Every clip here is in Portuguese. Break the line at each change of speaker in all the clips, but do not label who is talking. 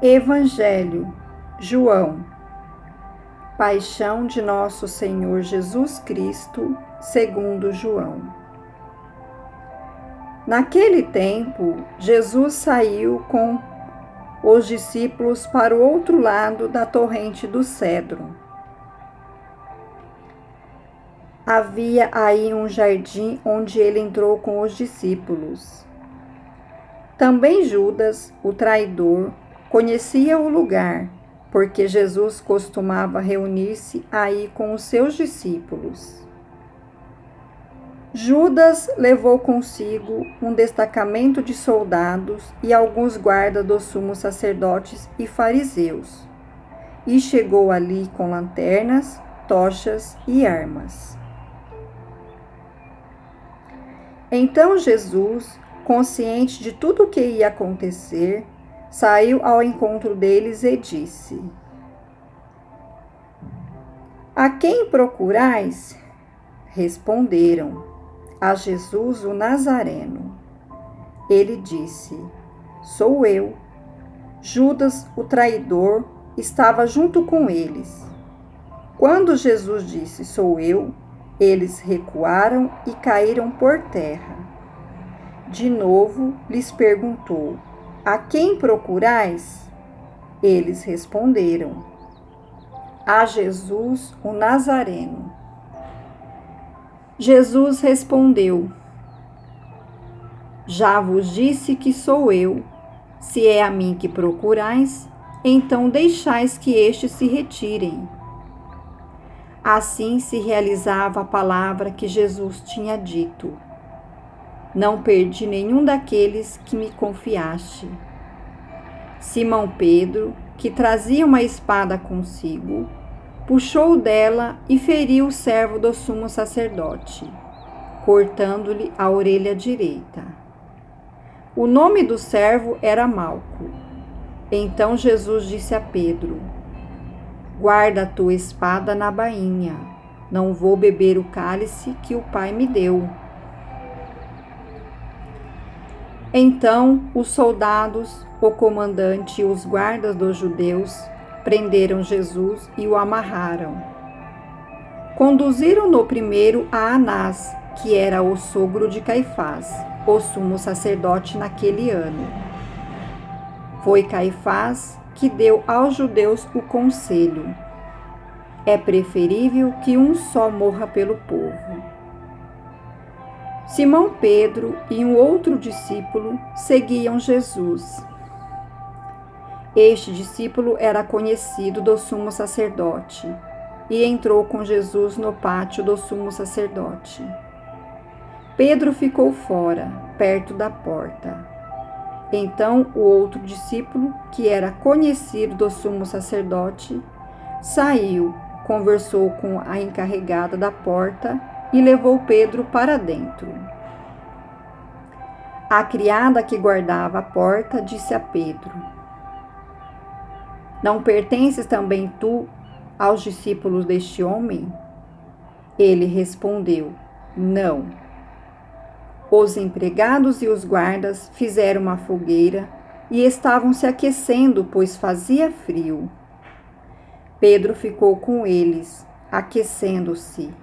Evangelho, João. Paixão de nosso Senhor Jesus Cristo, segundo João. Naquele tempo, Jesus saiu com os discípulos para o outro lado da torrente do Cedro. Havia aí um jardim onde ele entrou com os discípulos. Também Judas, o traidor, conhecia o lugar, porque Jesus costumava reunir-se aí com os seus discípulos. Judas levou consigo um destacamento de soldados e alguns guardas dos sumos sacerdotes e fariseus, e chegou ali com lanternas, tochas e armas. Então Jesus, consciente de tudo o que ia acontecer, saiu ao encontro deles e disse: A quem procurais? Responderam: A Jesus o Nazareno. Ele disse: Sou eu. Judas, o traidor, estava junto com eles. Quando Jesus disse: Sou eu, eles recuaram e caíram por terra. De novo lhes perguntou: A quem procurais? Eles responderam: A Jesus o Nazareno. Jesus respondeu: Já vos disse que sou eu. Se é a mim que procurais, então deixais que estes se retirem. Assim se realizava a palavra que Jesus tinha dito: Não perdi nenhum daqueles que me confiaste. Simão Pedro, que trazia uma espada consigo, puxou dela e feriu o servo do sumo sacerdote, cortando-lhe a orelha direita. O nome do servo era Malco. Então Jesus disse a Pedro: Guarda a tua espada na bainha. Não vou beber o cálice que o Pai me deu. Então os soldados, o comandante e os guardas dos judeus prenderam Jesus e o amarraram. Conduziram-no primeiro a Anás, que era o sogro de Caifás, o sumo sacerdote naquele ano. Foi Caifás que deu aos judeus o conselho: É preferível que um só morra pelo povo. Simão Pedro e um outro discípulo seguiam Jesus. Este discípulo era conhecido do sumo sacerdote e entrou com Jesus no pátio do sumo sacerdote. Pedro ficou fora, perto da porta. Então o outro discípulo, que era conhecido do sumo sacerdote, saiu, conversou com a encarregada da porta e levou Pedro para dentro. A criada que guardava a porta disse a Pedro: Não pertences também tu aos discípulos deste homem? Ele respondeu: Não. Os empregados e os guardas fizeram uma fogueira e estavam se aquecendo, pois fazia frio. Pedro ficou com eles, aquecendo-se.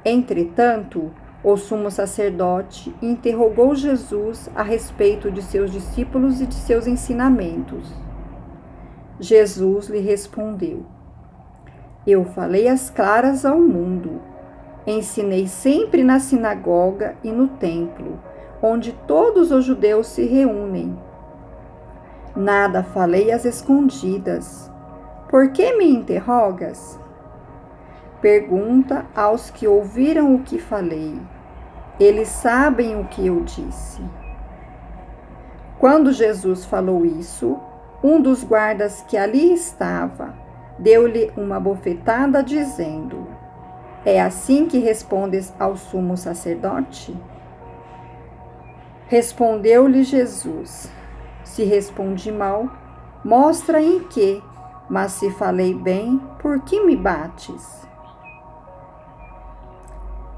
Entretanto, o sumo sacerdote interrogou Jesus a respeito de seus discípulos e de seus ensinamentos. Jesus lhe respondeu: Eu falei às claras ao mundo. Ensinei sempre na sinagoga e no templo, onde todos os judeus se reúnem. Nada falei às escondidas. Por que me interrogas? Pergunta aos que ouviram o que falei. Eles sabem o que eu disse. Quando Jesus falou isso, um dos guardas que ali estava deu-lhe uma bofetada, dizendo: É assim que respondes ao sumo sacerdote? Respondeu-lhe Jesus: Se respondi mal, mostra em que, mas se falei bem, por que me bates?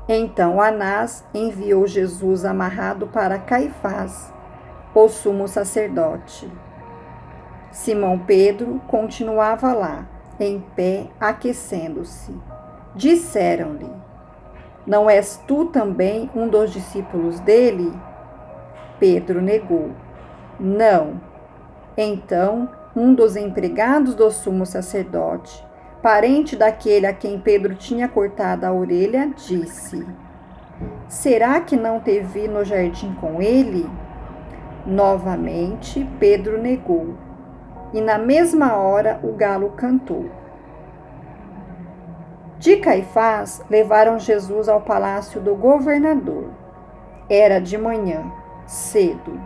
Então Anás enviou Jesus amarrado para Caifás, o sumo sacerdote. Simão Pedro continuava lá, em pé, aquecendo-se. Disseram-lhe: Não és tu também um dos discípulos dele? Pedro negou: Não. Então, um dos empregados do sumo sacerdote, parente daquele a quem Pedro tinha cortado a orelha, disse: Será que não te vi no jardim com ele? Novamente, Pedro negou. E na mesma hora o galo cantou. De Caifás levaram Jesus ao palácio do governador. Era de manhã, cedo.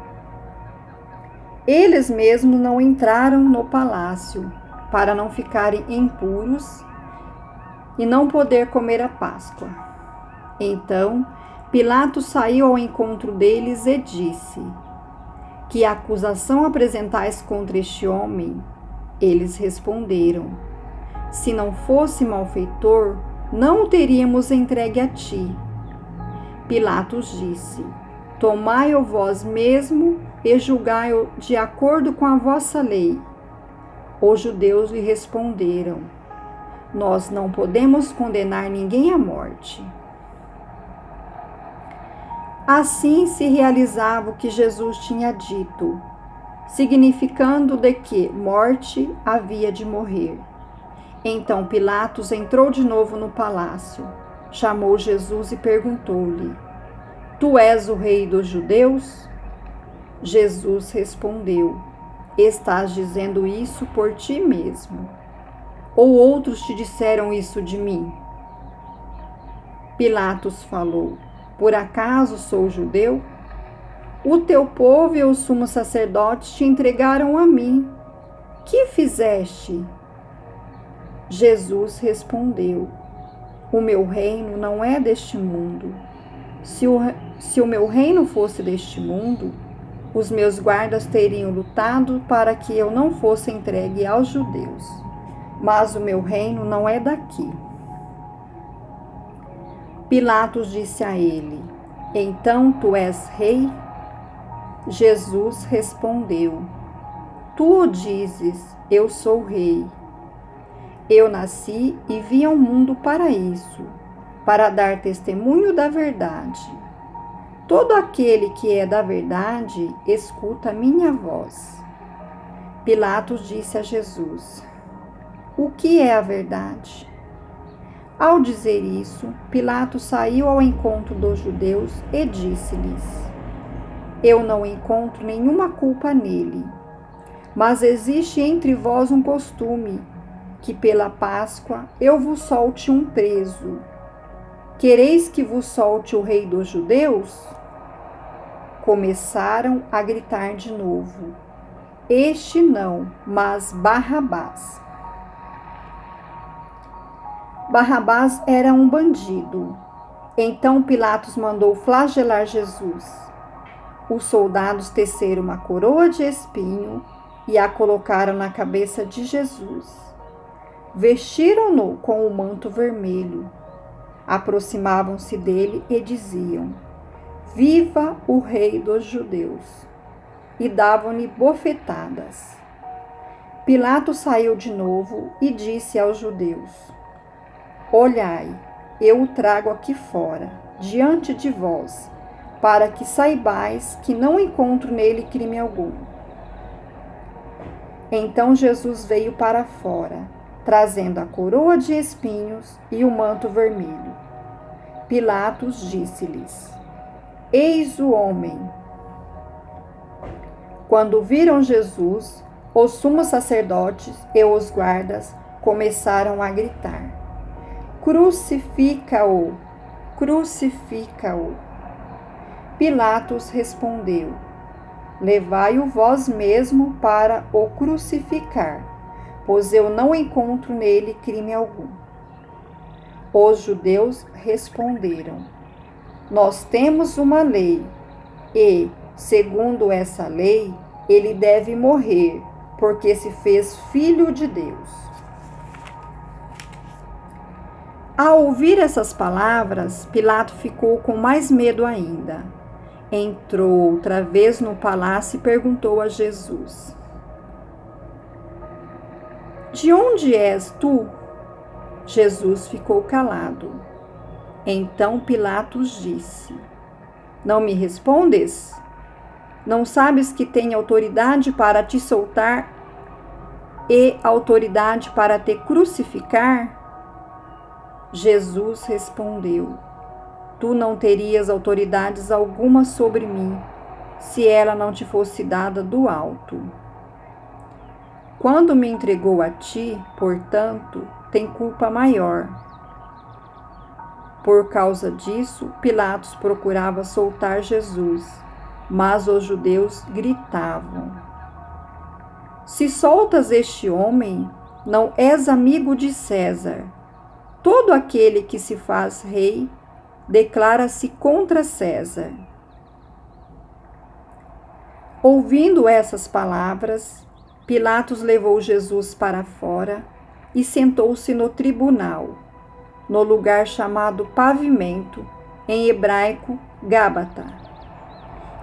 Eles mesmos não entraram no palácio, para não ficarem impuros e não poder comer a Páscoa. Então, Pilatos saiu ao encontro deles e disse: Que acusação apresentais contra este homem? Eles responderam: Se não fosse malfeitor, não o teríamos entregue a ti. Pilatos disse: Tomai-o vós mesmo e julgai-o de acordo com a vossa lei. Os judeus lhe responderam: Nós não podemos condenar ninguém à morte. Assim se realizava o que Jesus tinha dito, significando de que morte havia de morrer. Então Pilatos entrou de novo no palácio, chamou Jesus e perguntou-lhe: Tu és o rei dos judeus? Jesus respondeu: Estás dizendo isso por ti mesmo? Ou outros te disseram isso de mim? Pilatos falou: Por acaso sou judeu? O teu povo e os sumos sacerdotes te entregaram a mim. Que fizeste? Jesus respondeu: O meu reino não é deste mundo. Se o meu reino fosse deste mundo, os meus guardas teriam lutado para que eu não fosse entregue aos judeus. Mas o meu reino não é daqui. Pilatos disse a ele: Então tu és rei? Jesus respondeu: Tu o dizes, eu sou rei. Eu nasci e vim ao mundo para isso, para dar testemunho da verdade. Todo aquele que é da verdade, escuta a minha voz. Pilatos disse a Jesus: O que é a verdade? Ao dizer isso, Pilatos saiu ao encontro dos judeus e disse-lhes: Eu não encontro nenhuma culpa nele, mas existe entre vós um costume, que pela Páscoa eu vos solte um preso. Quereis que vos solte o rei dos judeus? Começaram a gritar de novo: Este não, mas Barrabás. Barrabás era um bandido. Então Pilatos mandou flagelar Jesus. Os soldados teceram uma coroa de espinho e a colocaram na cabeça de Jesus. Vestiram-no com o manto vermelho. Aproximavam-se dele e diziam: Viva o rei dos judeus! E davam-lhe bofetadas. Pilatos saiu de novo e disse aos judeus: Olhai, eu o trago aqui fora, diante de vós, para que saibais que não encontro nele crime algum. Então Jesus veio para fora, trazendo a coroa de espinhos e o manto vermelho. Pilatos disse-lhes: Eis o homem. Quando viram Jesus, os sumos sacerdotes e os guardas começaram a gritar: Crucifica-o! Crucifica-o! Pilatos respondeu: Levai-o vós mesmo para o crucificar, pois eu não encontro nele crime algum. Os judeus responderam: Nós temos uma lei, e, segundo essa lei, ele deve morrer, porque se fez filho de Deus. Ao ouvir essas palavras, Pilatos ficou com mais medo ainda. Entrou outra vez no palácio e perguntou a Jesus: De onde és tu? Jesus ficou calado. Então Pilatos disse: Não me respondes? Não sabes que tenho autoridade para te soltar e autoridade para te crucificar? Jesus respondeu: Tu não terias autoridades alguma sobre mim, se ela não te fosse dada do alto. Quando me entregou a ti, portanto, tem culpa maior. Por causa disso, Pilatos procurava soltar Jesus, mas os judeus gritavam: Se soltas este homem, não és amigo de César. Todo aquele que se faz rei declara-se contra César. Ouvindo essas palavras, Pilatos levou Jesus para fora e sentou-se no tribunal, no lugar chamado Pavimento, em hebraico Gábata.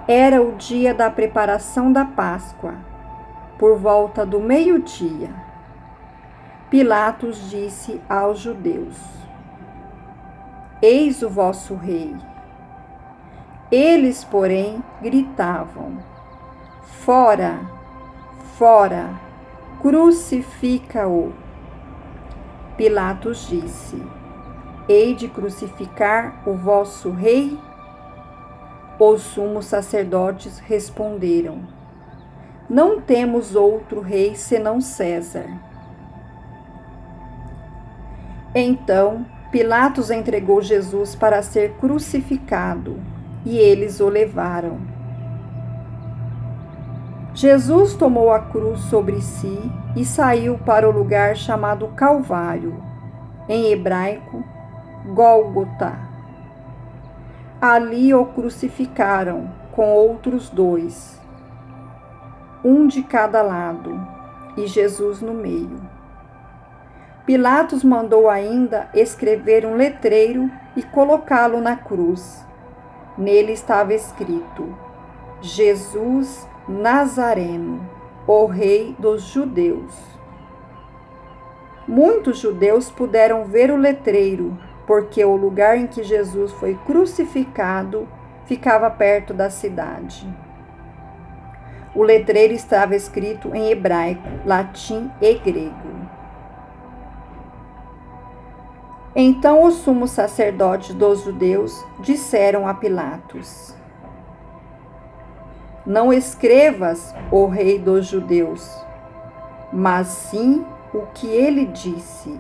Era o dia da preparação da Páscoa, por volta do meio-dia. Pilatos disse aos judeus: Eis o vosso rei. Eles, porém, gritavam: Fora, fora, crucifica-o. Pilatos disse: Hei de crucificar o vosso rei? Os sumos sacerdotes responderam: Não temos outro rei senão César. Então Pilatos entregou Jesus para ser crucificado, e eles o levaram. Jesus tomou a cruz sobre si e saiu para o lugar chamado Calvário, em hebraico, Gólgota. Ali o crucificaram com outros 2, um de cada lado, e Jesus no meio. Pilatos mandou ainda escrever um letreiro e colocá-lo na cruz. Nele estava escrito: Jesus Nazareno, o Rei dos Judeus. Muitos judeus puderam ver o letreiro, porque o lugar em que Jesus foi crucificado ficava perto da cidade. O letreiro estava escrito em hebraico, latim e grego. Então os sumos sacerdotes dos judeus disseram a Pilatos: Não escrevas o Rei dos Judeus, mas sim o que ele disse: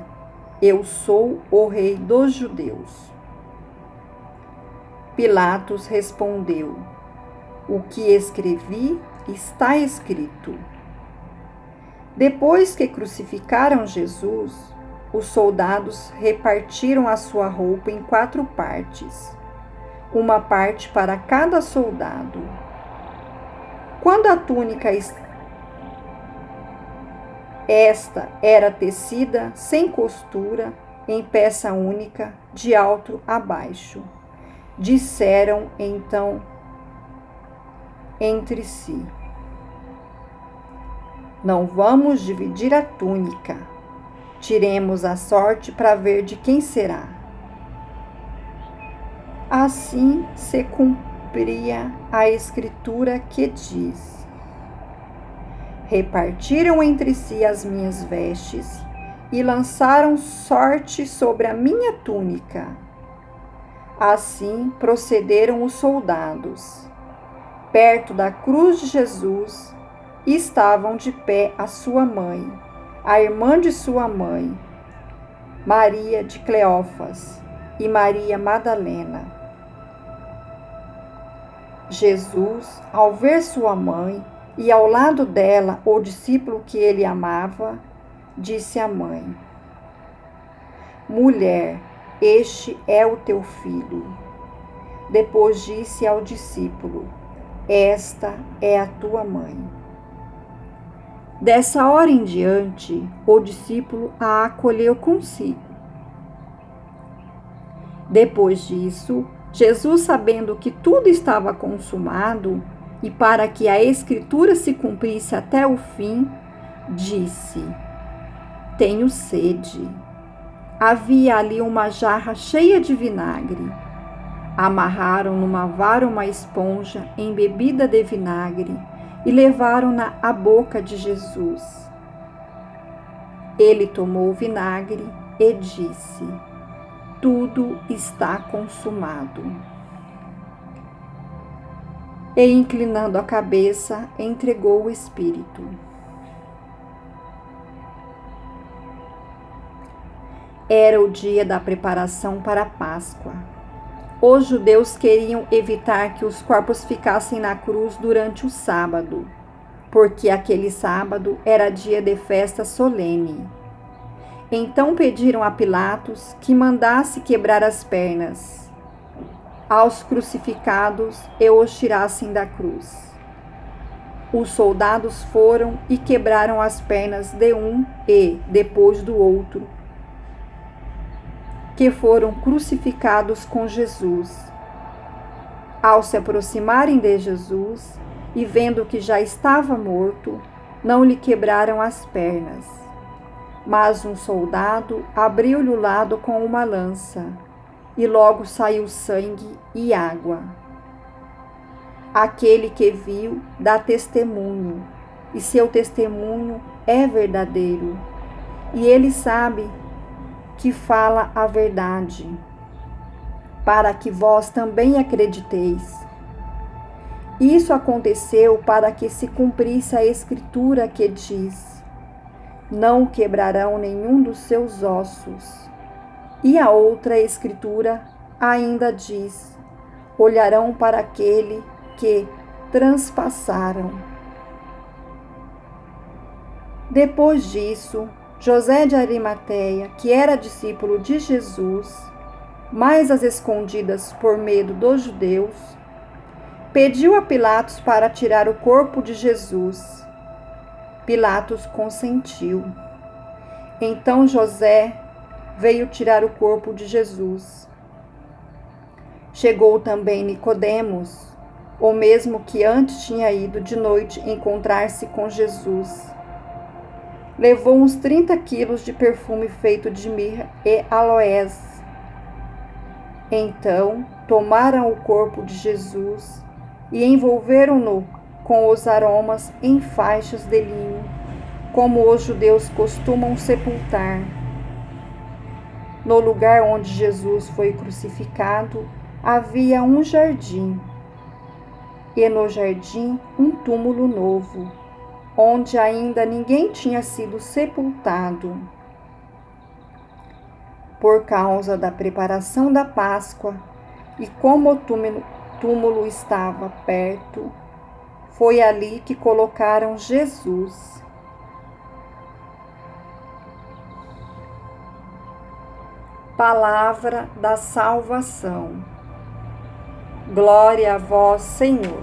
Eu sou o Rei dos Judeus. Pilatos respondeu: O que escrevi está escrito. Depois que crucificaram Jesus, os soldados repartiram a sua roupa em 4 partes, uma parte para cada soldado. Quando a túnica esta era tecida sem costura, em peça única, de alto a baixo, disseram então entre si: Não vamos dividir a túnica. Tiremos a sorte para ver de quem será. Assim se cumpria a escritura que diz: Repartiram entre si as minhas vestes e lançaram sorte sobre a minha túnica. Assim procederam os soldados. Perto da cruz de Jesus estavam de pé a sua mãe, a irmã de sua mãe, Maria de Cleófas e Maria Madalena. Jesus, ao ver sua mãe e ao lado dela o discípulo que ele amava, disse à mãe: Mulher, este é o teu filho. Depois disse ao discípulo: Esta é a tua mãe. Dessa hora em diante, o discípulo a acolheu consigo. Depois disso, Jesus, sabendo que tudo estava consumado, e para que a Escritura se cumprisse até o fim, disse: tenho sede. Havia ali uma jarra cheia de vinagre. Amarraram numa vara uma esponja embebida de vinagre e levaram-na à boca de Jesus. Ele tomou o vinagre e disse: tudo está consumado. E, inclinando a cabeça, entregou o Espírito. Era o dia da preparação para a Páscoa. Os judeus queriam evitar que os corpos ficassem na cruz durante o sábado, porque aquele sábado era dia de festa solene. Então pediram a Pilatos que mandasse quebrar as pernas aos crucificados e os tirassem da cruz. Os soldados foram e quebraram as pernas de um e, depois do outro, que foram crucificados com Jesus. Ao se aproximarem de Jesus e vendo que já estava morto, não lhe quebraram as pernas. Mas um soldado abriu-lhe o lado com uma lança, e logo saiu sangue e água. Aquele que viu dá testemunho, e seu testemunho é verdadeiro, e ele sabe que fala a verdade, para que vós também acrediteis. Isso aconteceu para que se cumprisse a escritura que diz: não quebrarão nenhum dos seus ossos. E a outra escritura ainda diz: olharão para aquele que transpassaram. Depois disso, José de Arimateia, que era discípulo de Jesus, mas às escondidas por medo dos judeus, pediu a Pilatos para tirar o corpo de Jesus. Pilatos consentiu. Então José veio tirar o corpo de Jesus. Chegou também Nicodemos, o mesmo que antes tinha ido de noite encontrar-se com Jesus. Levou uns 30 quilos de perfume feito de mirra e aloés. Então tomaram o corpo de Jesus e envolveram-no com os aromas em faixas de linho, como os judeus costumam sepultar. No lugar onde Jesus foi crucificado havia um jardim, e no jardim um túmulo novo, onde ainda ninguém tinha sido sepultado. Por causa da preparação da Páscoa, e como o túmulo estava perto, foi ali que colocaram Jesus. Palavra da salvação. Glória a vós, Senhor.